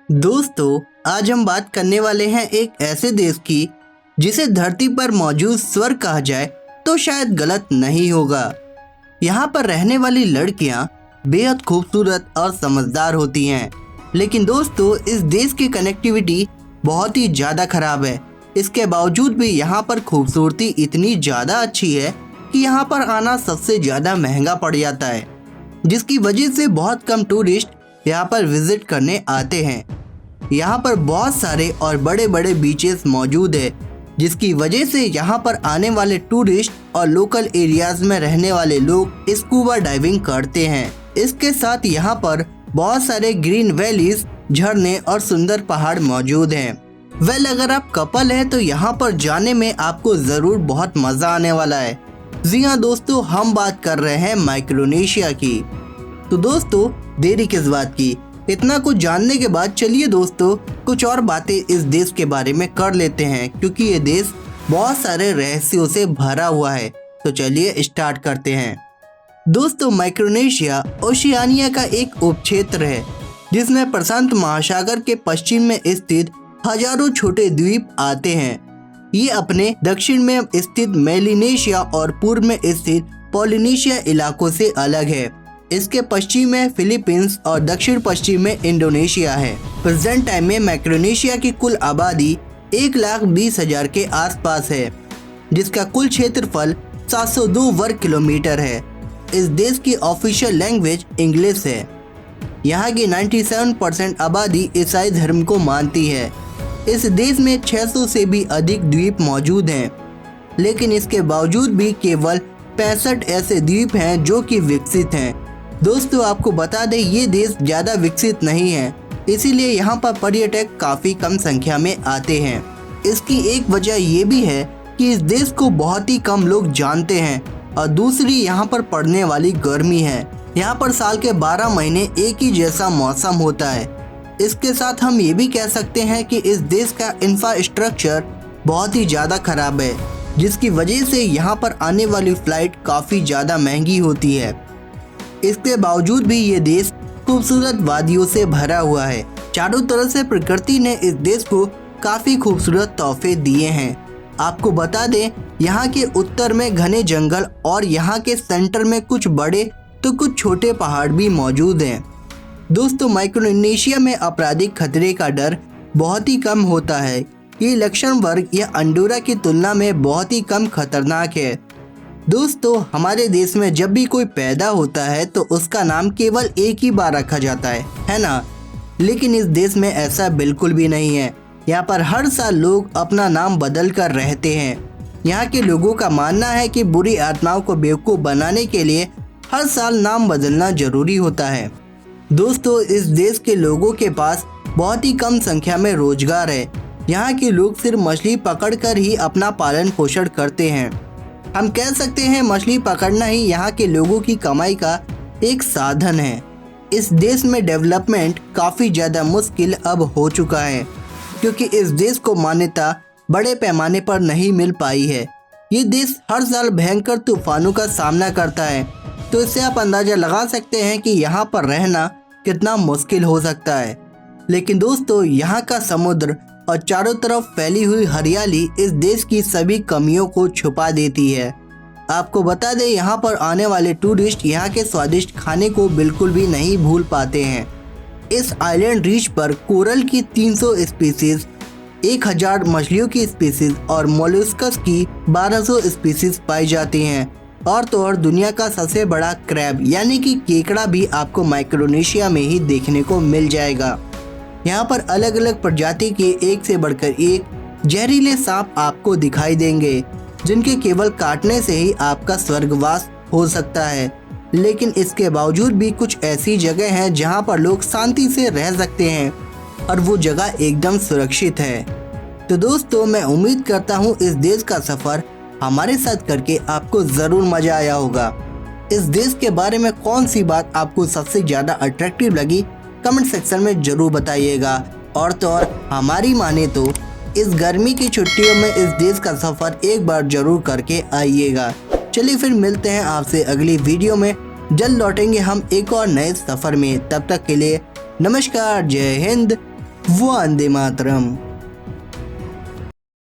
दोस्तों, आज हम बात करने वाले हैं एक ऐसे देश की जिसे धरती पर मौजूद स्वर्ग कहा जाए तो शायद गलत नहीं होगा। यहाँ पर रहने वाली लड़कियाँ बेहद खूबसूरत और समझदार होती हैं, लेकिन दोस्तों इस देश की कनेक्टिविटी बहुत ही ज़्यादा खराब है। इसके बावजूद भी यहाँ पर खूबसूरती इतनी ज़्यादा अच्छी है कि यहाँ पर आना सबसे ज़्यादा महंगा पड़ जाता है, जिसकी वजह से बहुत कम टूरिस्ट यहाँ पर विजिट करने आते हैं। यहाँ पर बहुत सारे और बड़े बड़े बीचेस मौजूद है, जिसकी वजह से यहाँ पर आने वाले टूरिस्ट और लोकल एरियाज में रहने वाले लोग स्कूबा डाइविंग करते हैं। इसके साथ यहाँ पर बहुत सारे ग्रीन वैलीज, झरने और सुंदर पहाड़ मौजूद हैं। अगर आप कपल हैं तो यहाँ पर जाने में आपको ज़रूर बहुत मज़ा आने वाला है। जी हाँ दोस्तों, हम बात कर रहे हैं माइक्रोनेशिया की। तो दोस्तों देरी किस बात की, इतना कुछ जानने के बाद चलिए दोस्तों कुछ और बातें इस देश के बारे में कर लेते हैं, क्योंकि ये देश बहुत सारे रहस्यों से भरा हुआ है। तो चलिए स्टार्ट करते हैं। दोस्तों माइक्रोनेशिया ओशियानिया का एक उपक्षेत्र है, जिसमें प्रशांत महासागर के पश्चिम में स्थित हजारों छोटे द्वीप आते हैं। ये अपने दक्षिण में स्थित मेलिनेशिया और पूर्व में स्थित पोलिनेशिया इलाकों से अलग है। इसके पश्चिम में फिलीपींस और दक्षिण पश्चिम में इंडोनेशिया है। प्रेजेंट टाइम में माइक्रोनेशिया की कुल आबादी 1,20,000 के आसपास है, जिसका कुल क्षेत्रफल 702 वर्ग किलोमीटर है। इस देश की ऑफिशियल लैंग्वेज इंग्लिश है। यहाँ की 97% आबादी ईसाई धर्म को मानती है। इस देश में 600 से भी अधिक द्वीप मौजूद हैं, लेकिन इसके बावजूद भी केवल 65 ऐसे द्वीप हैं जो कि विकसित हैं। दोस्तों आपको बता दें, ये देश ज़्यादा विकसित नहीं है, इसीलिए यहाँ पर पर्यटक काफ़ी कम संख्या में आते हैं। इसकी एक वजह ये भी है कि इस देश को बहुत ही कम लोग जानते हैं, और दूसरी यहाँ पर पड़ने वाली गर्मी है। यहाँ पर साल के 12 महीने एक ही जैसा मौसम होता है। इसके साथ हम ये भी कह सकते हैं कि इस देश का इंफ्रास्ट्रक्चर बहुत ही ज़्यादा खराब है, जिसकी वजह से यहाँ पर आने वाली फ़्लाइट काफ़ी ज़्यादा महंगी होती है। इसके बावजूद भी ये देश खूबसूरत वादियों से भरा हुआ है। चारों तरफ से प्रकृति ने इस देश को काफ़ी खूबसूरत तोहफे दिए हैं। आपको बता दें, यहाँ के उत्तर में घने जंगल और यहाँ के सेंटर में कुछ बड़े तो कुछ छोटे पहाड़ भी मौजूद हैं। दोस्तों माइक्रोनेशिया में आपराधिक खतरे का डर बहुत ही कम होता है। ये लक्जमबर्ग या अंडोरा की तुलना में बहुत ही कम खतरनाक है। दोस्तों हमारे देश में जब भी कोई पैदा होता है तो उसका नाम केवल एक ही बार रखा जाता है ना? लेकिन इस देश में ऐसा बिल्कुल भी नहीं है। यहाँ पर हर साल लोग अपना नाम बदल कर रहते हैं। यहाँ के लोगों का मानना है कि बुरी आत्माओं को बेवकूफ़ बनाने के लिए हर साल नाम बदलना जरूरी होता है। दोस्तों इस देश के लोगों के पास बहुत ही कम संख्या में रोजगार है। यहाँ के लोग सिर्फ मछली पकड़कर ही अपना पालन पोषण करते हैं। हम कह सकते हैं मछली पकड़ना ही यहाँ के लोगों की कमाई का एक साधन है। इस देश में डेवलपमेंट काफ़ी ज़्यादा मुश्किल अब हो चुका है, क्योंकि इस देश को मान्यता बड़े पैमाने पर नहीं मिल पाई है। ये देश हर साल भयंकर तूफानों का सामना करता है, तो इससे आप अंदाज़ा लगा सकते हैं कि यहाँ पर रहना कितना मुश्किल हो सकता है। लेकिन दोस्तों यहाँ का समुद्र और चारों तरफ फैली हुई हरियाली इस देश की सभी कमियों को छुपा देती है। आपको बता दें, यहाँ पर आने वाले टूरिस्ट यहाँ के स्वादिष्ट खाने को बिल्कुल भी नहीं भूल पाते हैं। इस आइलैंड रीच पर कोरल की 300 स्पीसीज, 1000 मछलियों की स्पीसीज और मोलस्कस की 1200 स्पीसीज पाई जाती हैं। और तो और दुनिया का सबसे बड़ा क्रैब यानी कि केकड़ा भी आपको माइक्रोनेशिया में ही देखने को मिल जाएगा। यहाँ पर अलग अलग प्रजाति के एक से बढ़कर एक जहरीले सांप आपको दिखाई देंगे, जिनके केवल काटने से ही आपका स्वर्गवास हो सकता है। लेकिन इसके बावजूद भी कुछ ऐसी जगह हैं जहाँ पर लोग शांति से रह सकते हैं, और वो जगह एकदम सुरक्षित है। तो दोस्तों मैं उम्मीद करता हूँ इस देश का सफ़र हमारे साथ करके आपको ज़रूर मज़ा आया होगा। इस देश के बारे में कौन सी बात आपको सबसे ज़्यादा अट्रैक्टिव लगी, कमेंट सेक्शन में ज़रूर बताइएगा। और तो और हमारी माने तो इस गर्मी की छुट्टियों में इस देश का सफ़र एक बार ज़रूर करके आइएगा। चलिए फिर मिलते हैं आपसे अगली वीडियो में। जल्द लौटेंगे हम एक और नए सफ़र में। तब तक के लिए नमस्कार, जय हिंद, वंदे मातरम।